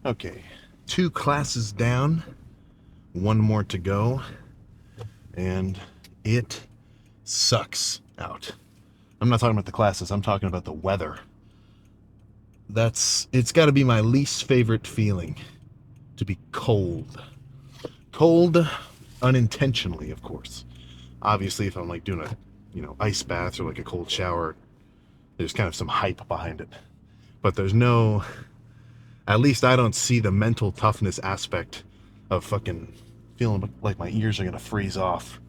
Okay, 2 classes down, 1 more to go, and it sucks I'm not talking about the classes, I'm talking about the weather. It's got to be my least favorite feeling, to be cold. Cold unintentionally, of course. Obviously, if I'm like doing a, ice bath or like a cold shower, there's kind of some hype behind it. But there's no, at least I don't see the mental toughness aspect of fucking feeling like my ears are gonna freeze off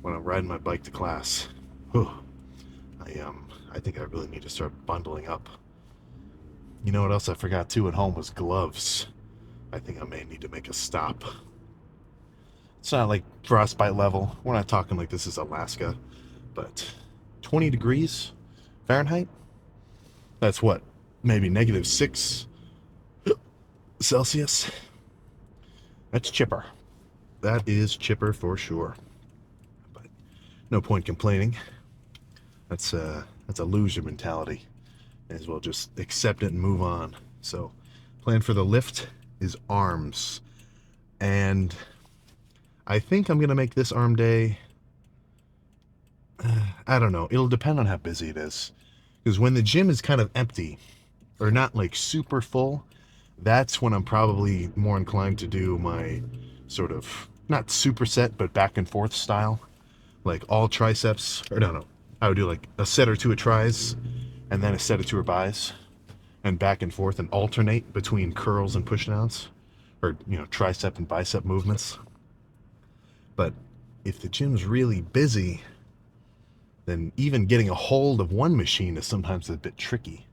when I'm riding my bike to class. Whew. I think I really need to start bundling up. You know what else I forgot too at home was gloves. I think I may need to make a stop. It's not like frostbite level. We're not talking like this is Alaska, but 20 degrees Fahrenheit? That's what? Maybe -6 Celsius? That's chipper. That is chipper for sure. But no point complaining. That's a loser mentality. May as well just accept it and move on. So, plan for the lift is arms. And I think I'm going to make this arm day. I don't know. It'll depend on how busy it is. Because when the gym is kind of empty, or not like super full, that's when I'm probably more inclined to do my sort of, not superset, but back and forth style. Like all triceps, or no. I would do like a set or two of tris, and then a set or two of bis, and back and forth and alternate between curls and push downs, or, tricep and bicep movements. But if the gym's really busy, then even getting a hold of one machine is sometimes a bit tricky.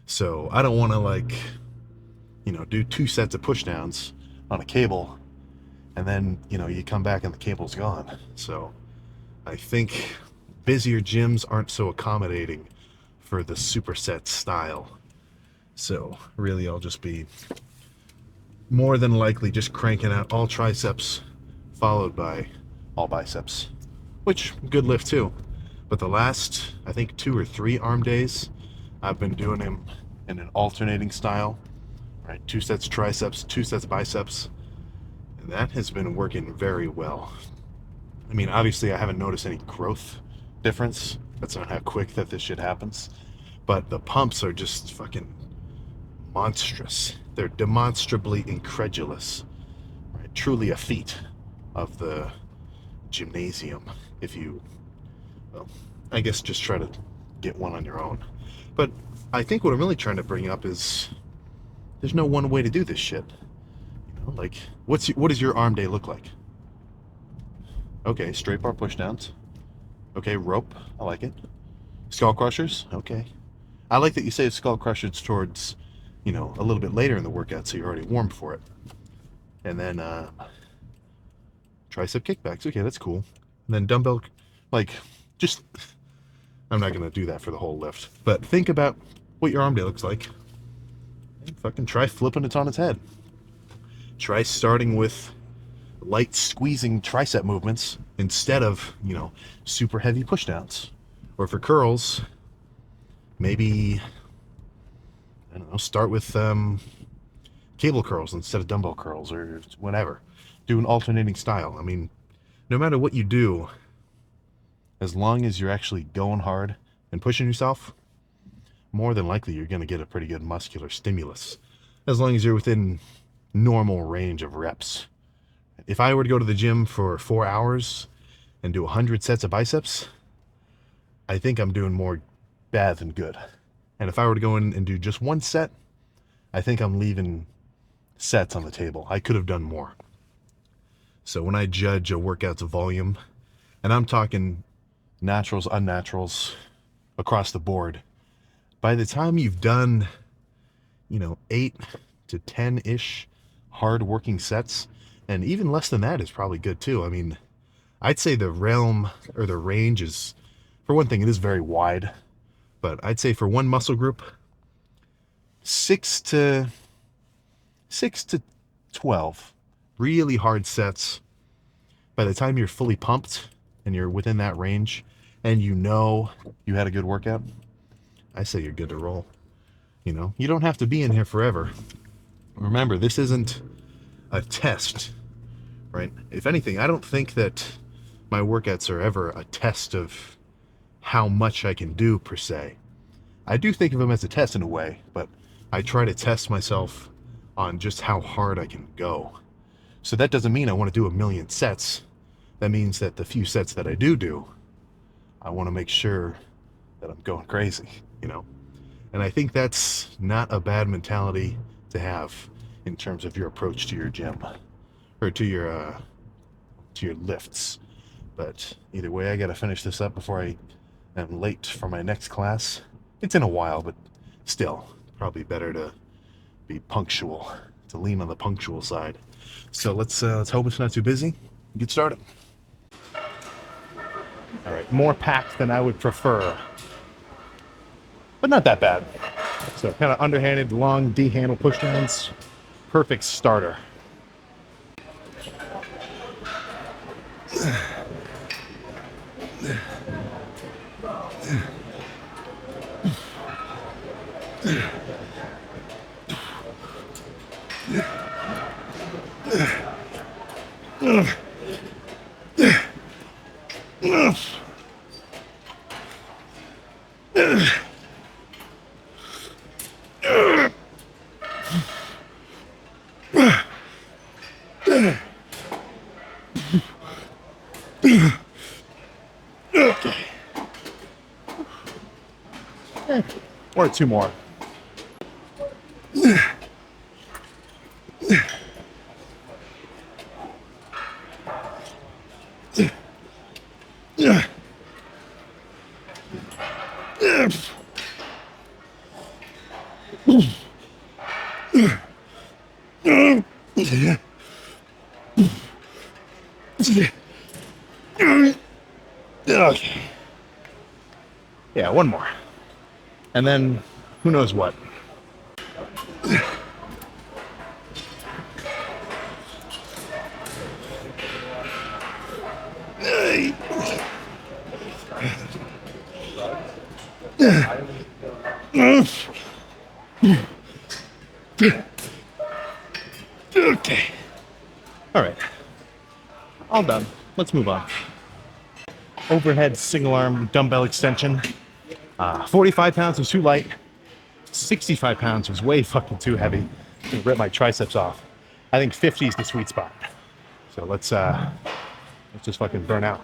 So I don't want to do 2 sets of push downs on a cable, and then, you come back and the cable's gone. So I think busier gyms aren't so accommodating for the superset style. So really I'll just be more than likely just cranking out all triceps followed by all biceps, which good lift too. But the last, I think 2 or 3 arm days, I've been doing them in an alternating style, right? 2 sets triceps, 2 sets biceps, and that has been working very well. I mean, obviously I haven't noticed any growth difference. That's not how quick that this shit happens. But the pumps are just fucking monstrous. They're demonstrably incredulous. Right? Truly a feat of the gymnasium. If you, well, I guess just try to get one on your own. But I think what I'm really trying to bring up is there's no one way to do this shit. Like, what does your arm day look like? Okay, straight bar pushdowns. Okay, rope. I like it. Skull crushers. Okay. I like that you say skull crushers towards, a little bit later in the workout, so you're already warm for it. And then tricep kickbacks. Okay, that's cool. And then dumbbell, like, just, I'm not going to do that for the whole lift. But think about what your arm day looks like. And fucking try flipping it on its head. Try starting with light squeezing tricep movements instead of, super heavy pushdowns. Or for curls, maybe, I don't know, start with cable curls instead of dumbbell curls or whatever. Do an alternating style. I mean, no matter what you do, as long as you're actually going hard and pushing yourself, more than likely you're going to get a pretty good muscular stimulus. As long as you're within normal range of reps. If I were to go to the gym for 4 hours and do 100 sets of biceps, I think I'm doing more bad than good. And if I were to go in and do just 1 set, I think I'm leaving sets on the table. I could have done more. So when I judge a workout's volume, and I'm talking naturals, unnaturals, across the board, by the time you've done, 8 to 10-ish hard working sets, and even less than that is probably good too. I mean, I'd say the realm or the range is, for one thing, it is very wide, but I'd say for one muscle group, 6 to 12 really hard sets. By the time you're fully pumped and you're within that range and you had a good workout, I say you're good to roll. You don't have to be in here forever. Remember, this isn't a test, right? If anything, I don't think that my workouts are ever a test of how much I can do per se. I do think of them as a test in a way, but I try to test myself on just how hard I can go. So that doesn't mean I want to do a million sets. That means that the few sets that I do, I want to make sure that I'm going crazy, you know? And I think that's not a bad mentality to have in terms of your approach to your gym or to your lifts. But either way, I gotta finish this up before I am late for my next class. It's in a while, but still, probably better to be punctual, to lean on the punctual side. So let's hope it's not too busy. Get started. All right, more packed than I would prefer, but not that bad. So kind of underhanded, long D handle pushdowns. Perfect starter. Or two more. Okay. Yeah, one more. And then who knows what. Okay. All right. All done. Let's move on. Overhead single arm dumbbell extension. 45 pounds was too light. 65 pounds was way fucking too heavy. It ripped my triceps off. I think 50 is the sweet spot. So let's just fucking burn out.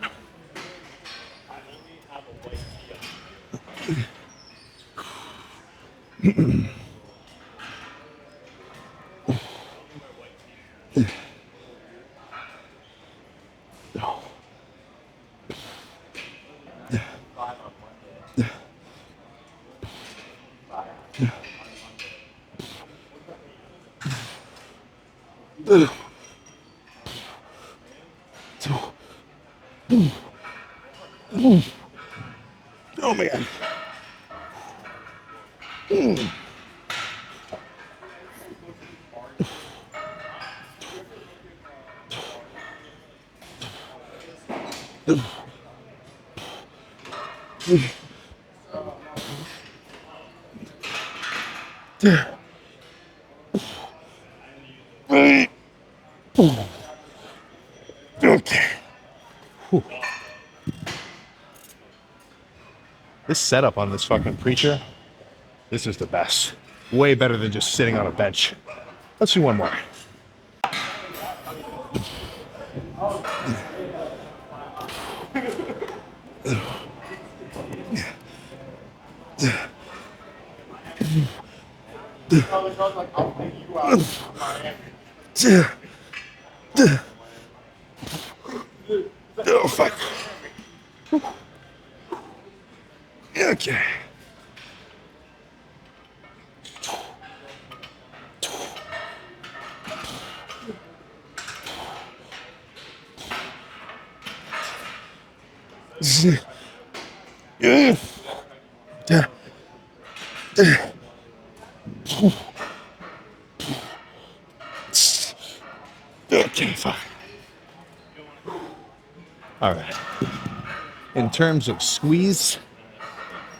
Oh man. Okay. Whew. This setup on this fucking preacher, this is the best. Way better than just sitting on a bench. Let's do one more. Oh, fuck. Okay. Okay, fine. All right. In terms of squeeze,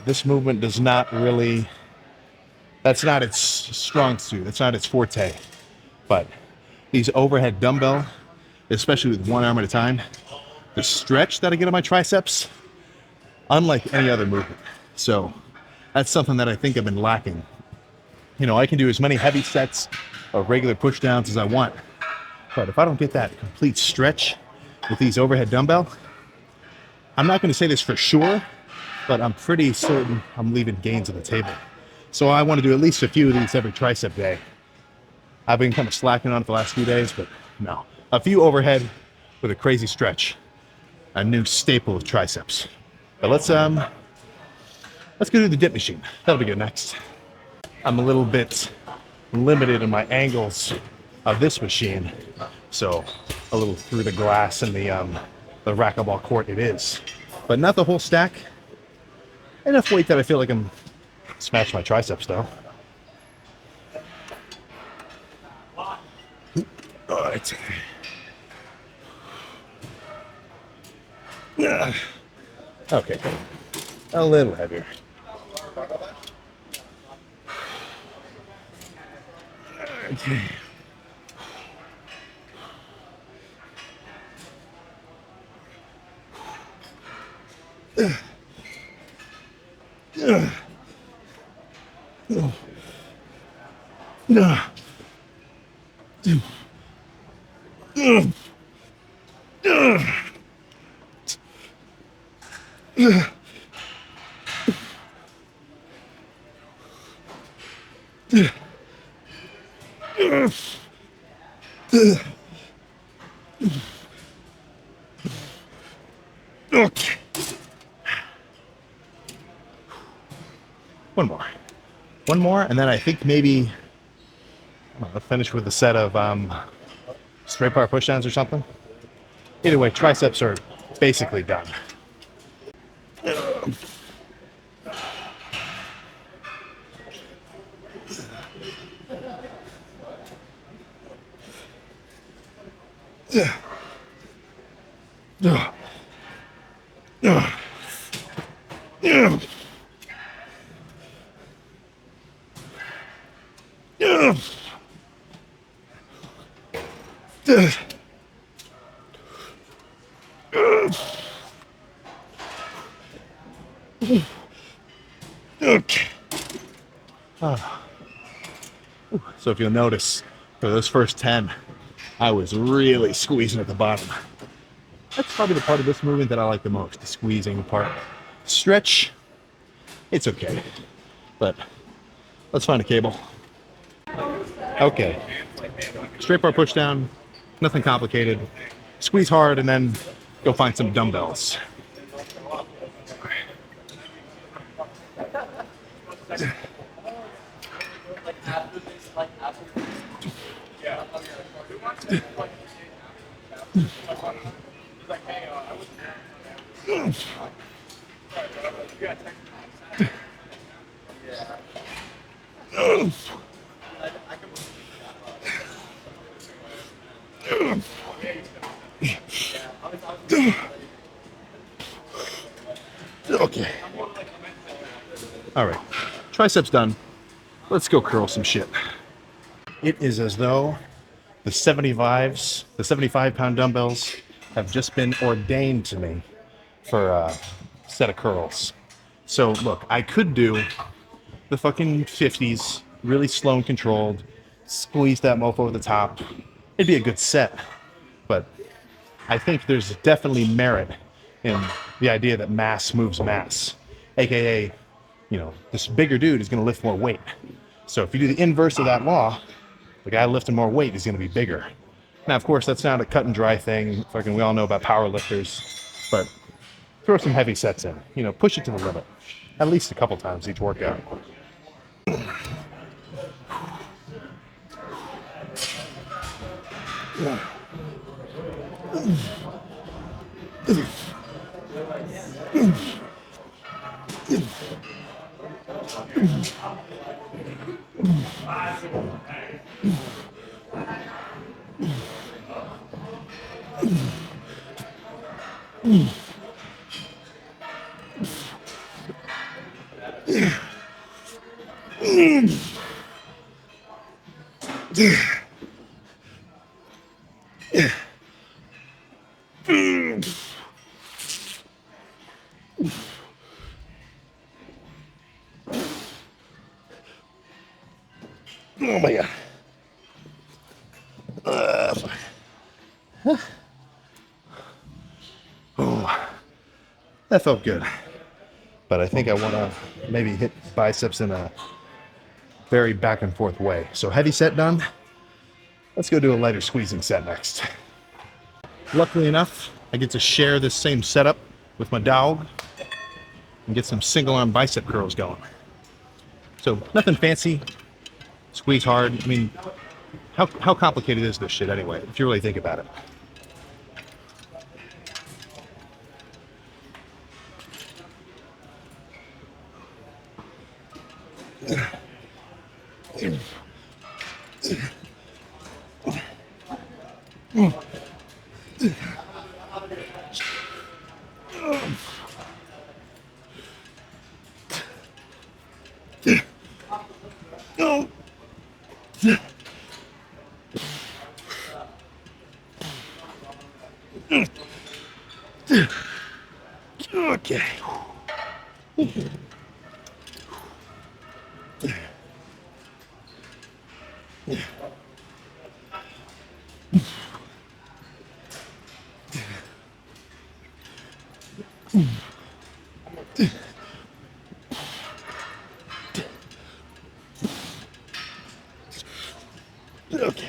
this movement does not really, that's not its strong suit. That's not its forte. But these overhead dumbbell, especially with one arm at a time, the stretch that I get on my triceps, unlike any other movement. So that's something that I think I've been lacking. You know, I can do as many heavy sets of regular push downs as I want, but if I don't get that complete stretch with these overhead dumbbell, I'm not going to say this for sure, but I'm pretty certain I'm leaving gains on the table. So I want to do at least a few of these every tricep day. I've been kind of slacking on it the last few days, but no. A few overhead with a crazy stretch. A new staple of triceps. But let's go do the dip machine. That'll be good next. I'm a little bit limited in my angles of this machine. So a little through the glass and the racquetball court it is. But not the whole stack. Enough weight that I feel like I'm smash my triceps though. All right. Okay. A little heavier. Okay. Okay. One more, and then I think maybe I'll finish with a set of straight bar pushdowns or something. Either way, triceps are basically done. Okay. So if you'll notice, for those first 10, I was really squeezing at the bottom. That's probably the part of this movement that I like the most, the squeezing part. Stretch, it's okay. But let's find a cable. Okay. Straight bar push down, nothing complicated. Squeeze hard and then go find some dumbbells. Okay. All right. Triceps done. Let's go curl some shit. It is as though the 75-pound dumbbells have just been ordained to me for a set of curls. So look, I could do the fucking 50s, really slow and controlled, squeeze that mofo over the top. It'd be a good set, but I think there's definitely merit in the idea that mass moves mass, aka, you know, this bigger dude is going to lift more weight. So if you do the inverse of that law, the guy lifting more weight is going to be bigger. Now, of course, that's not a cut and dry thing. Fucking, we all know about power lifters, but throw some heavy sets in. You know, push it to the limit, at least a couple times each workout. Oh my God. Oh, that felt good. But I think I want to maybe hit biceps in a very back and forth way. So heavy set done. Let's go do a lighter squeezing set next. Luckily enough, I get to share this same setup with my dog and get some single arm bicep curls going. So nothing fancy, squeeze hard. I mean, how complicated is this shit anyway, if you really think about it? Okay. Okay.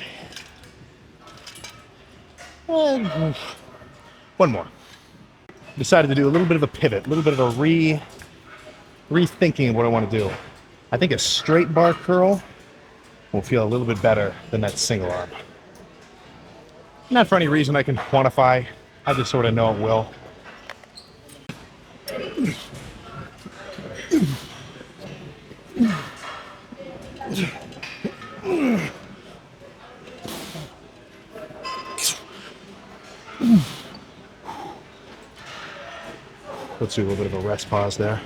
And one more. Decided to do a little bit of a pivot, a little bit of a rethinking of what I want to do. I think a straight bar curl will feel a little bit better than that single arm. Not for any reason I can quantify. I just sort of know it will. Let's do a little bit of a rest pause there.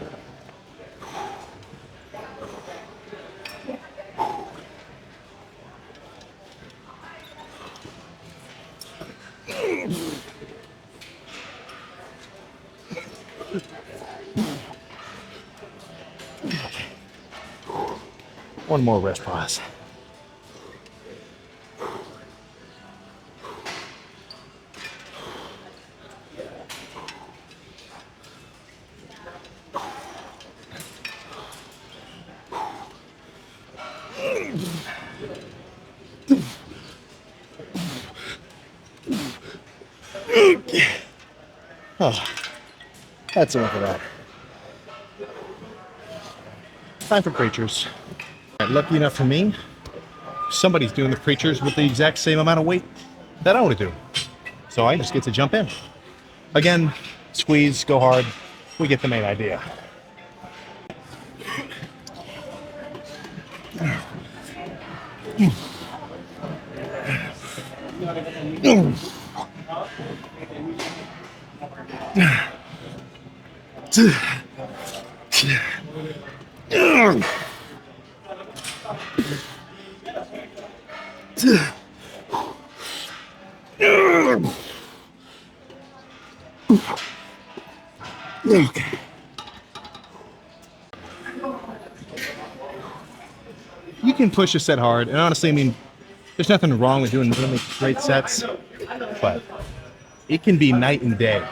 One more rest pause. Oh, that's enough of that. Time for preachers. Lucky enough for me, somebody's doing the preachers with the exact same amount of weight that I want to do. So I just get to jump in. Again, squeeze, go hard. We get the main idea. Okay. You can push a set hard, and honestly, I mean, there's nothing wrong with doing really straight sets, but it can be night and day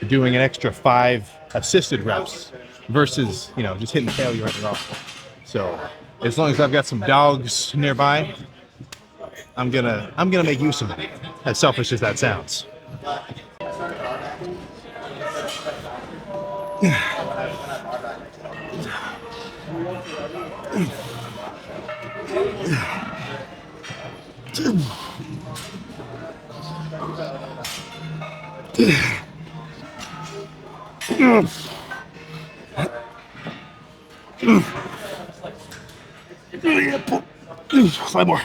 doing an extra 5 assisted reps versus, you know, just hitting failure right and off. So as long as I've got some dogs nearby, I'm gonna make use of it, as selfish as that sounds. Five more.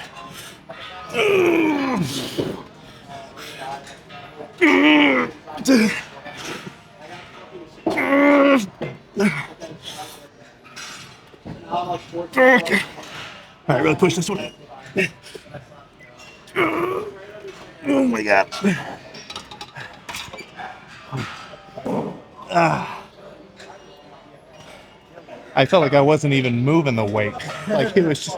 Okay. All right, really push this one. Oh my God. I felt like I wasn't even moving the weight. Like it was just,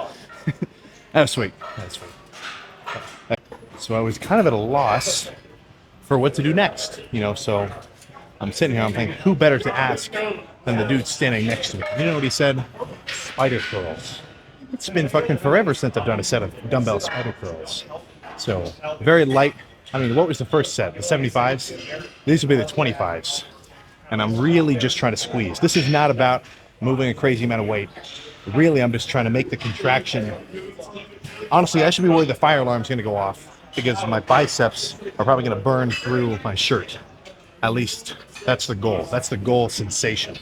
that was sweet. That was sweet. So I was kind of at a loss for what to do next, you know, so I'm sitting here, I'm thinking, who better to ask than the dude standing next to me? You know what he said? Spider curls. It's been fucking forever since I've done a set of dumbbell spider curls. So, very light. I mean, what was the first set? The 75s? These will be the 25s. And I'm really just trying to squeeze. This is not about moving a crazy amount of weight. Really, I'm just trying to make the contraction. Honestly, I should be worried the fire alarm's going to go off because my biceps are probably going to burn through my shirt. At least that's the goal. That's the goal sensation.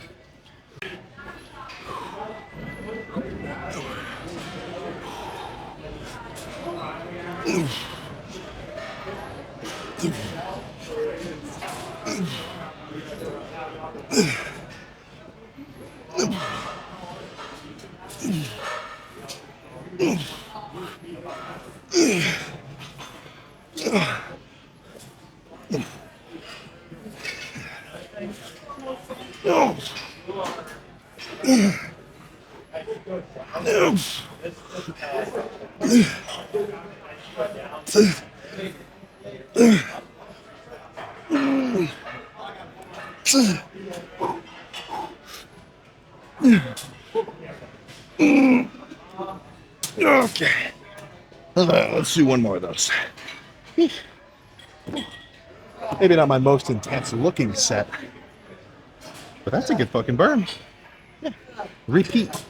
Okay. Let's do one more of those. Maybe not my most intense looking set, but that's a good fucking burn. Yeah. Repeat.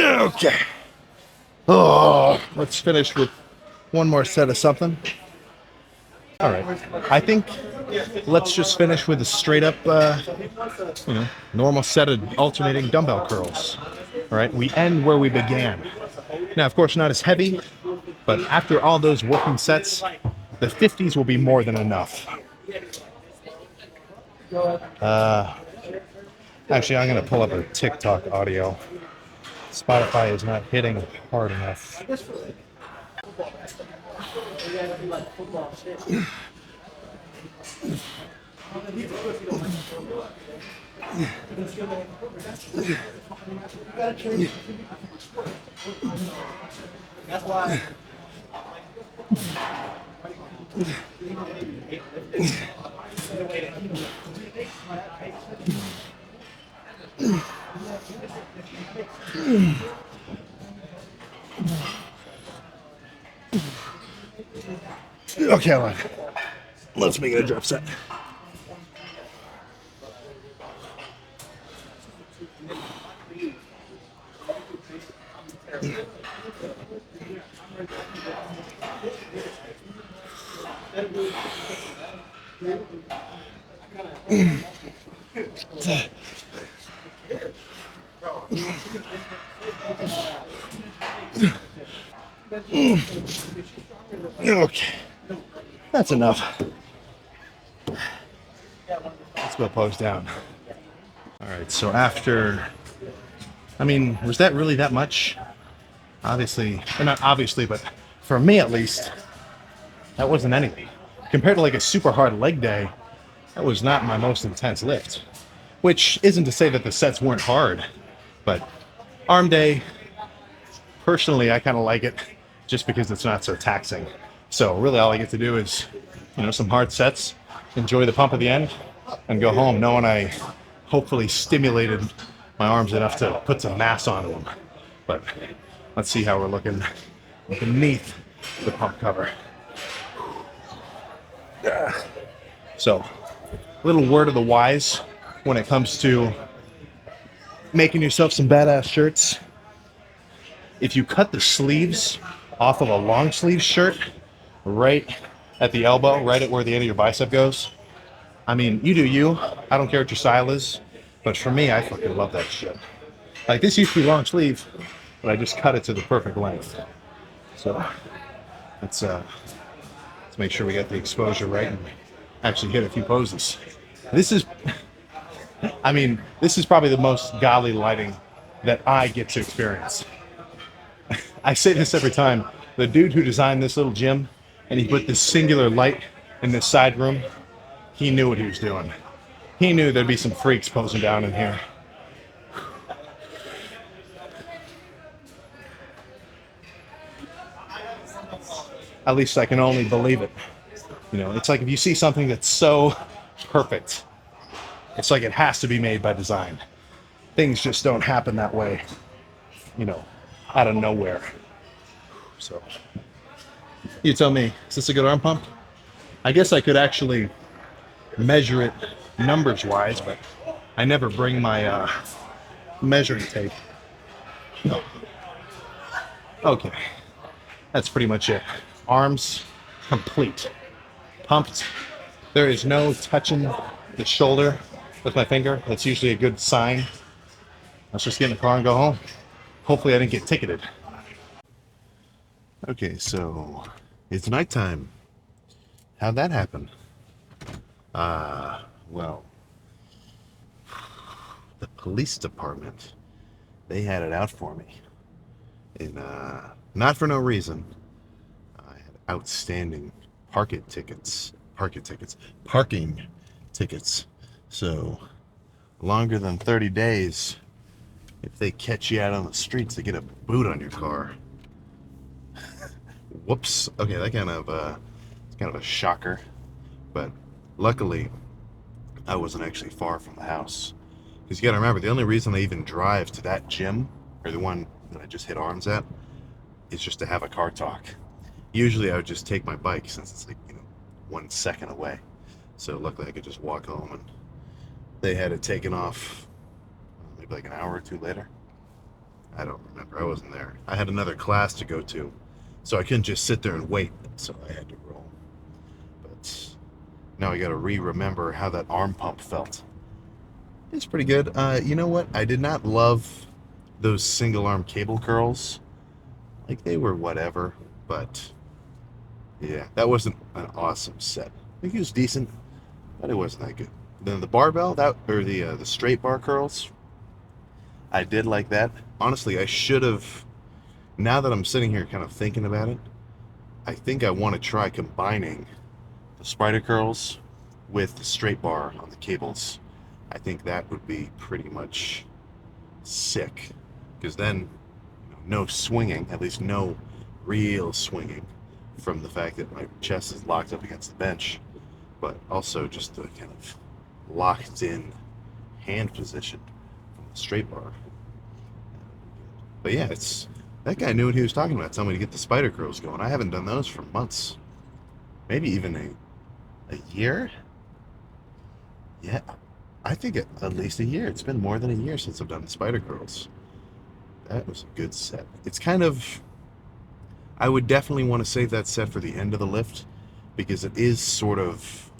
Okay. Oh, let's finish with one more set of something. All right. I think let's just finish with a straight up, normal set of alternating dumbbell curls. All right. We end where we began. Now, of course, not as heavy, but after all those working sets, the 50s will be more than enough. Actually, I'm going to pull up a TikTok audio. Spotify is not hitting hard enough. That's why. Okay, let's make it a drop set. Okay, that's enough. Let's go pose down. All right, so after, I mean, was that really that much? Obviously, or not obviously, but for me at least, that wasn't anything. Compared to like a super hard leg day, that was not my most intense lift. Which isn't to say that the sets weren't hard, but arm day, personally, I kind of like it just because it's not so taxing. So really all I get to do is, some hard sets, enjoy the pump at the end, and go home knowing I hopefully stimulated my arms enough to put some mass onto them. But let's see how we're looking beneath the pump cover. So, little word of the wise when it comes to making yourself some badass shirts. If you cut the sleeves off of a long sleeve shirt right at the elbow, right at where the end of your bicep goes. I mean, you do you. I don't care what your style is, but for me, I fucking love that shit. Like this used to be long sleeve, but I just cut it to the perfect length. So let's make sure we get the exposure right and actually hit a few poses. This is, I mean, this is probably the most godly lighting that I get to experience. I say this every time. The dude who designed this little gym and he put this singular light in this side room, he knew what he was doing. He knew there'd be some freaks posing down in here. At least I can only believe it. You know, it's like if you see something that's so perfect, it's like it has to be made by design. Things just don't happen that way, you know, out of nowhere. So, you tell me, is this a good arm pump? I guess I could actually measure it numbers wise, but I never bring my measuring tape. No. Okay, that's pretty much it. Arms complete. Pumped. There is no touching the shoulder with my finger. That's usually a good sign. Let's just get in the car and go home. Hopefully I didn't get ticketed. Okay, so it's nighttime. How'd that happen? Well, the police department, they had it out for me. And not for no reason. I had outstanding parking tickets. So longer than 30 days, if they catch you out on the streets, they get a boot on your car. Whoops. Okay, that it's kind of a shocker. But luckily, I wasn't actually far from the house. Because you got to remember, the only reason I even drive to that gym, or the one that I just hit arms at, is just to have a car talk. Usually I would just take my bike since it's like, 1 second away. So luckily I could just walk home, and they had it taken off maybe like an hour or two later. I don't remember. I wasn't there. I had another class to go to, so I couldn't just sit there and wait. So I had to roll. But now I got to remember how that arm pump felt. It's pretty good. You know what? I did not love those single arm cable curls. Like, they were whatever, but yeah, that wasn't an awesome set. I think it was decent, but it wasn't that good. Then the barbell, the straight bar curls, I did like that. Honestly, I should have. Now that I'm sitting here kind of thinking about it, I think I want to try combining the spider curls with the straight bar on the cables. I think that would be pretty much sick, because then no swinging, at least no real swinging, from the fact that my chest is locked up against the bench, but also just the kind of locked in hand position from the straight bar. But yeah, that guy knew what he was talking about, telling me to get the spider curls going. I haven't done those for months, maybe even a year. Yeah, I think at least a year. It's been more than a year since I've done the spider curls. That was a good set. It's kind of, I would definitely want to save that set for the end of the lift, because it is sort of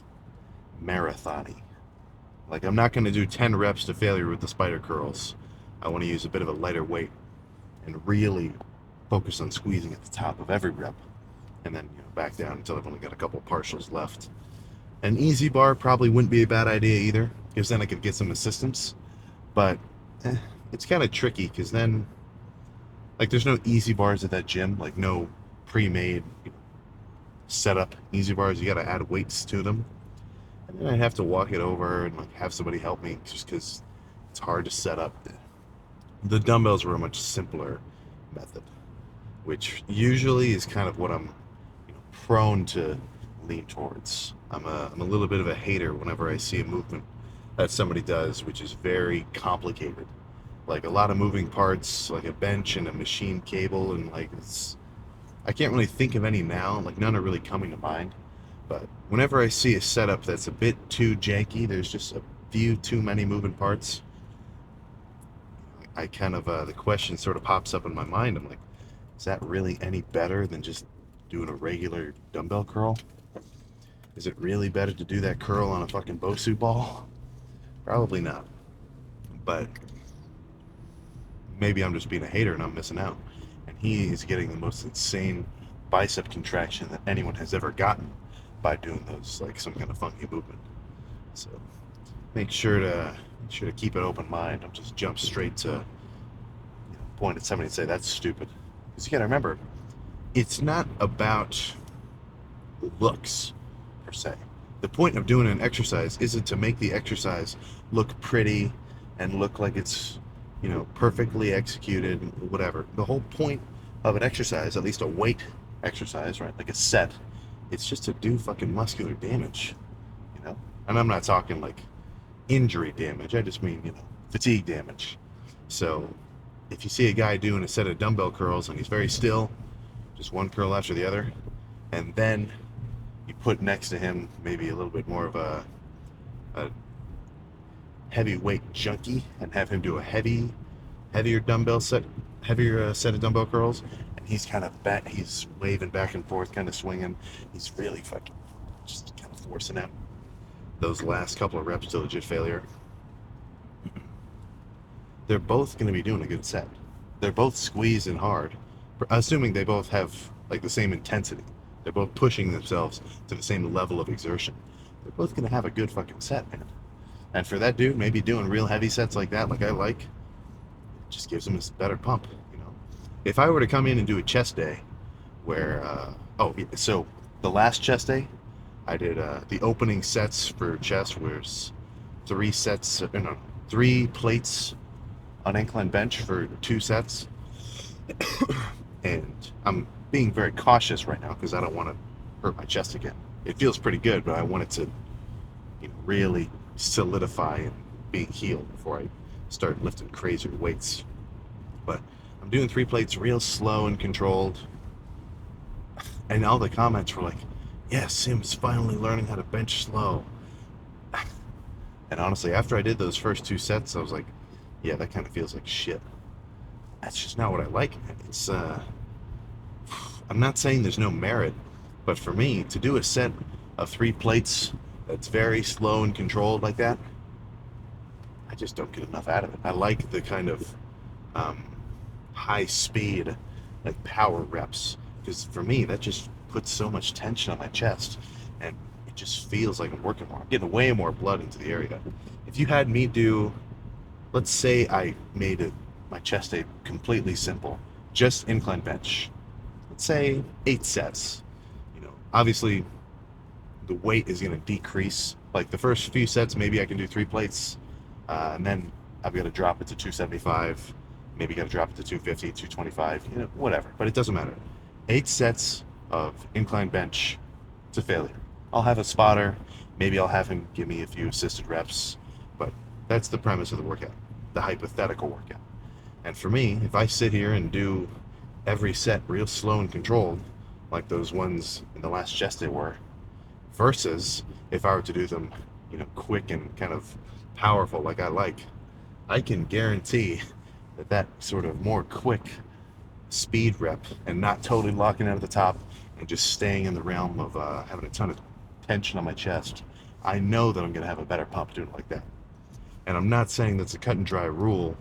marathon-y. Like, I'm not going to do 10 reps to failure with the spider curls. I want to use a bit of a lighter weight and really focus on squeezing at the top of every rep, and then back down until I've only got a couple partials left. An easy bar probably wouldn't be a bad idea either, because then I could get some assistance. But it's kind of tricky, because then, like, there's no easy bars at that gym, like no pre-made setup easy bars. You got to add weights to them, and then I have to walk it over and like have somebody help me, just because it's hard to set up. The dumbbells were a much simpler method, which usually is kind of what I'm prone to lean towards. I'm a little bit of a hater whenever I see a movement that somebody does, which is very complicated. Like a lot of moving parts, like a bench and a machine cable, and like I can't really think of any now. Like, none are really coming to mind. But whenever I see a setup that's a bit too janky, there's just a few too many moving parts, I kind of the question sort of pops up in my mind. I'm like, is that really any better than just doing a regular dumbbell curl? Is it really better to do that curl on a fucking Bosu ball? Probably not. But maybe I'm just being a hater and I'm missing out. And he is getting the most insane bicep contraction that anyone has ever gotten by doing those, like some kind of funky movement. So make sure to keep an open mind. Don't just jump straight to point at somebody and say that's stupid. Because you got to remember, it's not about looks per se. The point of doing an exercise isn't to make the exercise look pretty and look like it's, perfectly executed, whatever. The whole point of an exercise, at least a weight exercise, right, like a set, it's just to do fucking muscular damage, you know? And I'm not talking like injury damage, I just mean, fatigue damage. So if you see a guy doing a set of dumbbell curls and he's very still, just one curl after the other, and then you put next to him maybe a little bit more of a heavyweight junkie and have him do a heavier dumbbell set, heavier set of dumbbell curls, and he's kind of he's waving back and forth, kind of swinging. He's really fucking just kind of forcing out those last couple of reps to legit failure. They're both going to be doing a good set. They're both squeezing hard, assuming they both have like the same intensity. They're both pushing themselves to the same level of exertion. They're both going to have a good fucking set, man. And for that dude, maybe doing real heavy sets like that, like I like, it just gives him a better pump, If I were to come in and do a chest day where, so the last chest day, I did the opening sets for chest was 3 plates on incline bench for 2 sets. And I'm being very cautious right now because I don't want to hurt my chest again. It feels pretty good, but I want it to really solidify and be healed before I start lifting crazier weights. But I'm doing 3 plates real slow and controlled. And all the comments were like, yeah, Sim's finally learning how to bench slow. And honestly, after I did those first 2 sets, I was like, yeah, that kind of feels like shit. That's just not what I like. It's, I'm not saying there's no merit, but for me, to do a set of 3 plates that's very slow and controlled like that, I just don't get enough out of it. I like the kind of high speed, like power reps, because for me, that just puts so much tension on my chest, and it just feels like I'm working more. I'm getting way more blood into the area. If you had me do, let's say I made my chest day completely simple, just incline bench, let's say 8 sets, obviously the weight is going to decrease. Like the first few sets, maybe I can do 3 plates, and then I've got to drop it to 275, maybe got to drop it to 250, 225, whatever. But it doesn't matter. 8 sets of incline bench to failure. I'll have a spotter. Maybe I'll have him give me a few assisted reps, but that's the premise of the workout, the hypothetical workout. And for me, if I sit here and do every set real slow and controlled, like those ones in the last chest day were, versus if I were to do them, quick and kind of powerful like I can guarantee that sort of more quick speed rep and not totally locking out at the top and just staying in the realm of having a ton of tension on my chest, I know that I'm going to have a better pump doing it like that. And I'm not saying that's a cut and dry rule.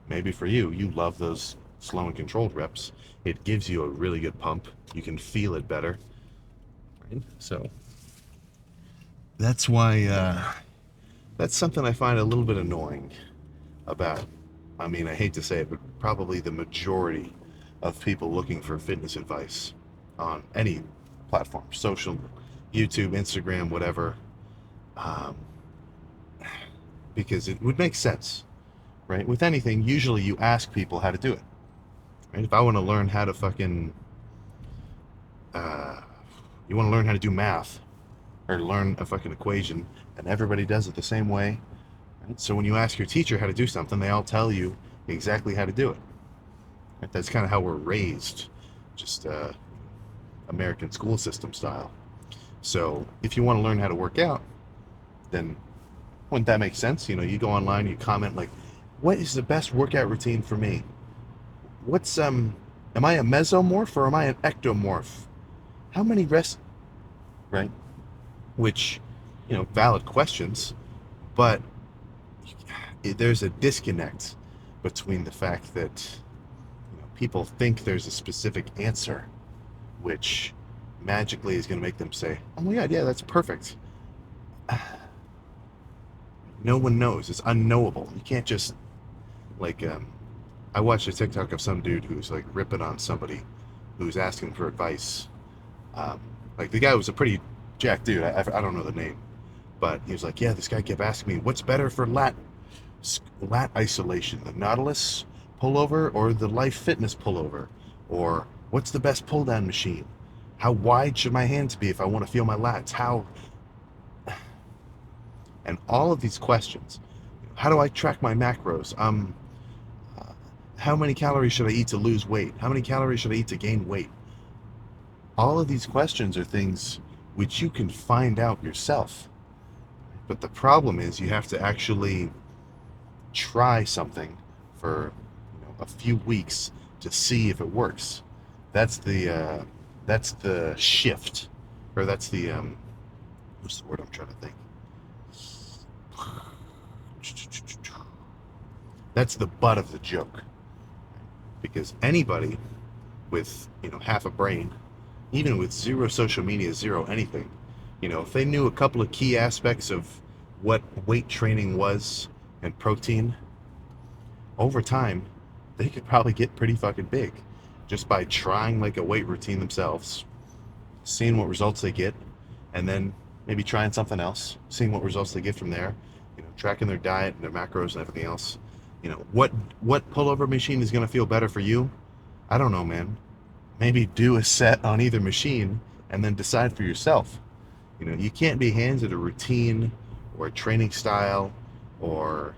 Maybe for you love those slow and controlled reps. It gives you a really good pump. You can feel it better. Right? So that's why that's something I find a little bit annoying about, I hate to say it, but probably the majority of people looking for fitness advice on any platform, social, YouTube, Instagram, whatever, because it would make sense, right? With anything, usually you ask people how to do it, right? If I want to learn how to you want to learn how to do math or learn a fucking equation, and everybody does it the same way, right? So when you ask your teacher how to do something, they all tell you exactly how to do it. Right? That's kind of how we're raised, just American school system style. So if you want to learn how to work out, then wouldn't that make sense? You go online, you comment like, what is the best workout routine for me? What's am I a mesomorph or am I an ectomorph? How many rests, right? which, valid questions, but there's a disconnect between the fact that people think there's a specific answer, which magically is going to make them say, "Oh my god, yeah, that's perfect." No one knows. It's unknowable. You can't just like. I watched a TikTok of some dude who's like ripping on somebody who's asking for advice. Um, like the guy was a pretty jacked dude. I don't know the name, but he was like, "Yeah, this guy kept asking me what's better for lat isolation, the Nautilus pullover or the Life Fitness pullover, or what's the best pull down machine? How wide should my hands be if I want to feel my lats? How?" And all of these questions. How do I track my macros? Uh, how many calories should I eat to lose weight? How many calories should I eat to gain weight? All of these questions are things which you can find out yourself. But the problem is you have to actually try something for a few weeks to see if it works. That's the shift, or that's the what's the word I'm trying to think? That's the butt of the joke, because anybody with half a brain, even with zero social media, zero anything, if they knew a couple of key aspects of what weight training was and protein, over time, they could probably get pretty fucking big just by trying like a weight routine themselves, seeing what results they get, and then maybe trying something else, seeing what results they get from there, tracking their diet and their macros and everything else. What pullover machine is going to feel better for you? I don't know, man. Maybe do a set on either machine and then decide for yourself. You can't be handed a routine or a training style or,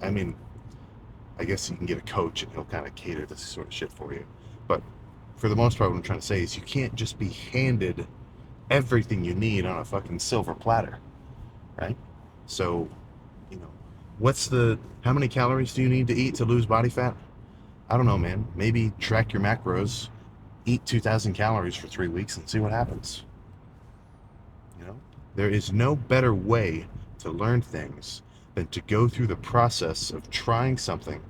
I mean, I guess you can get a coach and he'll kind of cater this sort of shit for you. But for the most part, what I'm trying to say is you can't just be handed everything you need on a fucking silver platter, right? So, you know, how many calories do you need to eat to lose body fat? I don't know, man. Maybe track your macros, eat 2,000 calories for 3 weeks and see what happens. You know, there is no better way to learn things than to go through the process of trying something,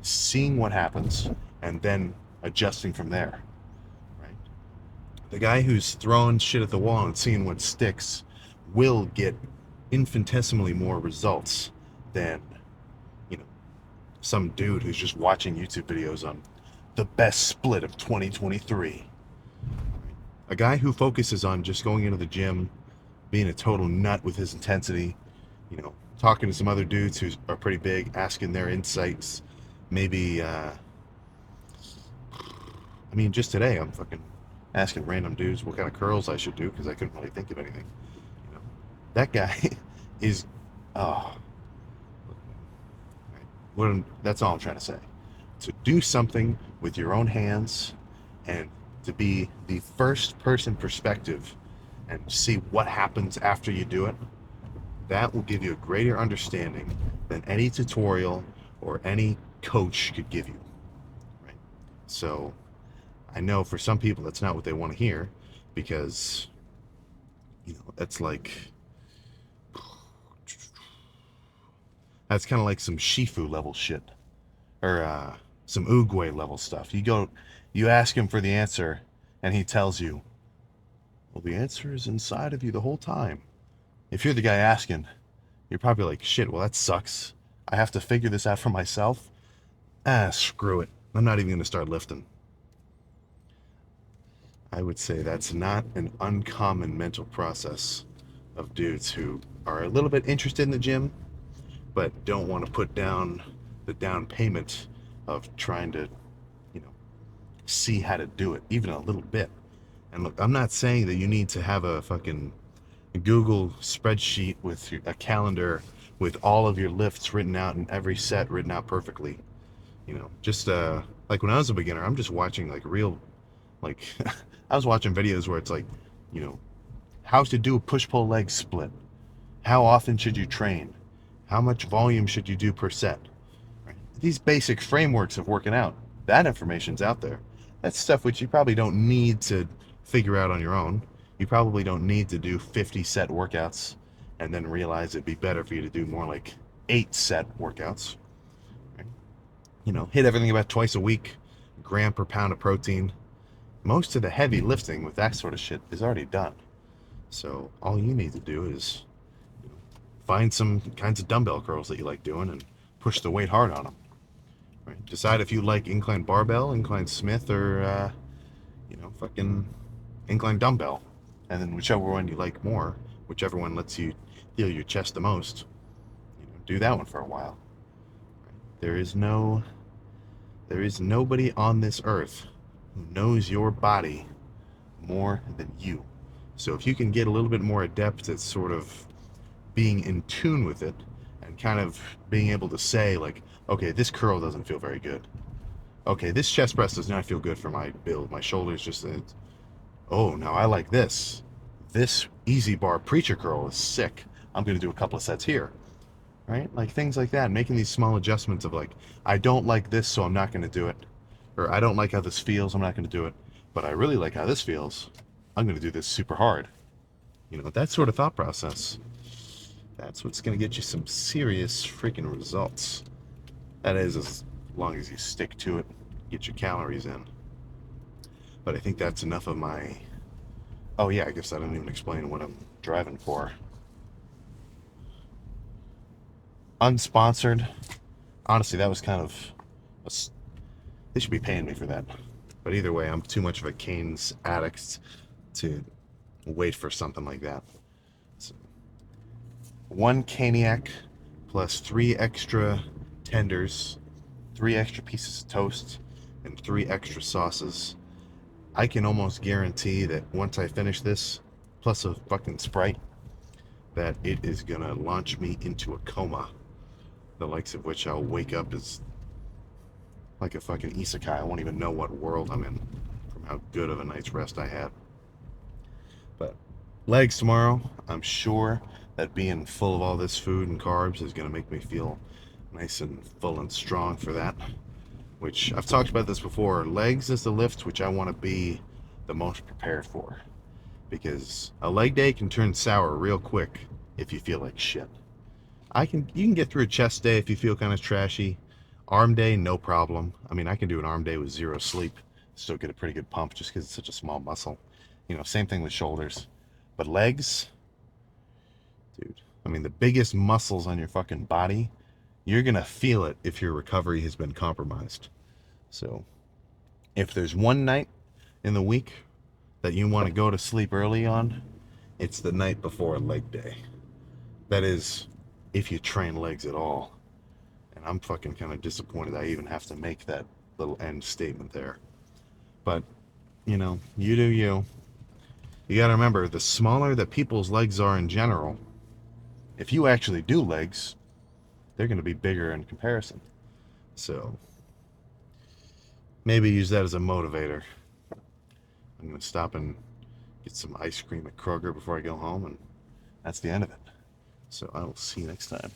seeing what happens, and then adjusting from there. Right? The guy who's throwing shit at the wall and seeing what sticks will get infinitesimally more results than, you know, some dude who's just watching YouTube videos on the best split of 2023. A guy who focuses on just going into the gym, being a total nut with his intensity, talking to some other dudes who are pretty big, asking their insights. Maybe, just today I'm fucking asking random dudes what kind of curls I should do because I couldn't really think of anything. You know, that guy is, oh, that's all I'm trying to say. To do something with your own hands and to be the first person perspective and see what happens after you do it, that will give you a greater understanding than any tutorial or any coach could give you. Right? So I know for some people that's not what they want to hear because, that's like, that's kind of like some Shifu level shit or some Oogway level stuff. You ask him for the answer and he tells you, well, the answer is inside of you the whole time. If you're the guy asking, you're probably like, shit, well, that sucks. I have to figure this out for myself. Screw it. I'm not even going to start lifting. I would say that's not an uncommon mental process of dudes who are a little bit interested in the gym, but don't want to put down the down payment of trying to, you know, see how to do it, even a little bit. And look, I'm not saying that you need to have a fucking Google spreadsheet with a calendar with all of your lifts written out and every set written out perfectly. Just like when I was a beginner, I'm just watching like real, like I was watching videos where it's like, you know, how to do a push-pull leg split. How often should you train? How much volume should you do per set? Right? These basic frameworks of working out, that information's out there. That's stuff which you probably don't need to figure out on your own. You probably don't need to do 50 set workouts and then realize it'd be better for you to do more like 8 set workouts. Right? You know, hit everything about twice a week, gram per pound of protein. Most of the heavy lifting with that sort of shit is already done. So all you need to do is find some kinds of dumbbell curls that you like doing and push the weight hard on them. Right? Decide if you like incline barbell, incline Smith, or fucking incline dumbbell, and then whichever one you like more, whichever one lets you feel your chest the most, do that one for a while. There is nobody on this earth who knows your body more than you. So if you can get a little bit more adept at sort of being in tune with it and kind of being able to say like, okay, this curl doesn't feel very good. Okay, this chest press does not feel good for my build. My shoulders just, oh, now I like this. This easy bar preacher curl is sick. I'm going to do a couple of sets here. Right? Like things like that, making these small adjustments of like, I don't like this, so I'm not going to do it. Or I don't like how this feels, I'm not going to do it. But I really like how this feels. I'm going to do this super hard. That sort of thought process. That's what's going to get you some serious freaking results. That is, as long as you stick to it, get your calories in. But I think that's enough of my. Oh, yeah, I guess I didn't even explain what I'm driving for. Unsponsored. Honestly, that was kind of. They should be paying me for that. But either way, I'm too much of a Cane's addict to wait for something like that. So, 1 Caniac plus 3 extra tenders, 3 extra pieces of toast, and 3 extra sauces. I can almost guarantee that once I finish this, plus a fucking Sprite, that it is gonna launch me into a coma, the likes of which I'll wake up as like a fucking isekai. I won't even know what world I'm in from how good of a night's rest I had. But legs tomorrow, I'm sure that being full of all this food and carbs is gonna make me feel nice and full and strong for that. Which I've talked about this before. Legs is the lift which I want to be the most prepared for. Because a leg day can turn sour real quick if you feel like shit. You can get through a chest day if you feel kind of trashy. Arm day, no problem. I mean, I can do an arm day with 0 sleep, still get a pretty good pump just because it's such a small muscle. Same thing with shoulders. But legs, dude, I mean, the biggest muscles on your fucking body, you're gonna feel it if your recovery has been compromised. So, if there's one night in the week that you want to go to sleep early on, it's the night before a leg day. That is, if you train legs at all. And I'm fucking kind of disappointed I even have to make that little end statement there. But, you do you. You gotta remember, the smaller that people's legs are in general, if you actually do legs, they're gonna be bigger in comparison. So, maybe use that as a motivator. I'm gonna stop and get some ice cream at Kroger before I go home, and that's the end of it. So I will see you next time.